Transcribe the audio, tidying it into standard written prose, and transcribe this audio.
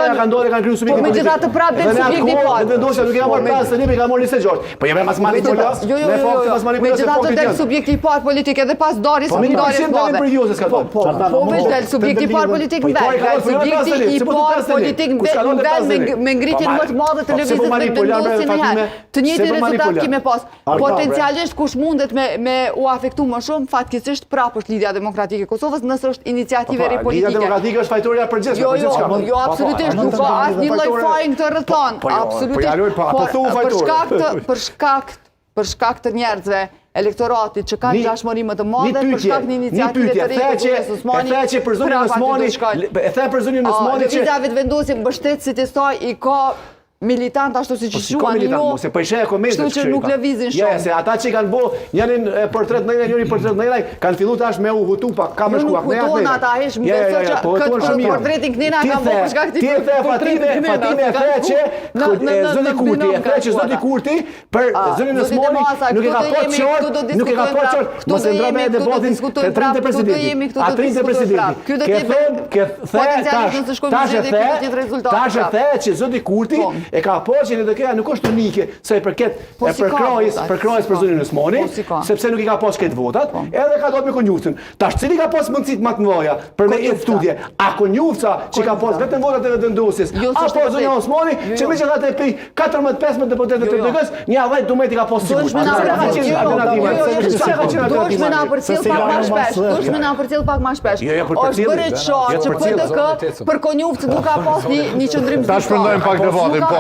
Ideja ka ndodhur kanë kryer subjekti politik. Po megjithatë prapë del subjekti i parë. Vendosja nuk e ka marrë pas tani, ka marrë 26. Po jemi mas manipuloj. Megjithatë del subjekti i parë politik edhe pas darjes së ndarjes madhe. Po veç del subjekti i parë politik në vend. Del subjekti i parë politik në vend me ngritjen më të madhe të lëvizjes me vendosin e herë. Të njëjtin rezultat kemi pas. Potencialisht kush mundet me u afektu më shumë, fatkeqësisht prapë është Lidhja Demokratike e Kosovës, nëse është iniciativë e politike. Lidhja Demokratike është fajtoria e përgjithshme. Jo, absolutisht nuk ka asnjë lloj faji në këtë rrethon. Absolutisht. Për shkak të njerëzve, elektoratit që kanë dashmëri më të madhe, për shkak të iniciativës të Republikës Osmani. E the për zonin Osmani që lëvizja vetëvendosi mbështetësit e saj i ka militant ashtu siç quhen se po ishe komentet kështu që nuk lëvizin shumë. Se ata që kanë bë njërin portret në njëri portret në njëri kanë filluar tash me u votu pa ka më shkuar. Nuk voton ata hesh më besoj që këtë portretin Knina ka bërë për shkak të ti the Fatime e the që zoti Kurti e the që zoti Kurti për zonin Osmani nuk e ka poçor, nuk e ka poçor. Mos e ndromë debatin te 30 presidenti. A 30 presidenti. Tash e the që zoti Kurti e ka poçën edhe kjo nuk është unike sa i përket përkrahjes për zonën e Osmani, sepse nuk i ka pas këtë votat, edhe ka dhënë me konjuncën. Tash cili ka pas mundësit më të mëdha për me studie? A konjunca që ka pas vetëm votat e vendosjes? Apo zona e Osmani që megjithatë pe 14-15 deputetë të PDK-s, një avë dometi ka pas sigurt. Duhet më na përcjell pak më shpesh. Është bërë çfarë që PDK për konjuncë nuk ka pas një qendrim. Ta shpërndajmë pak debatin.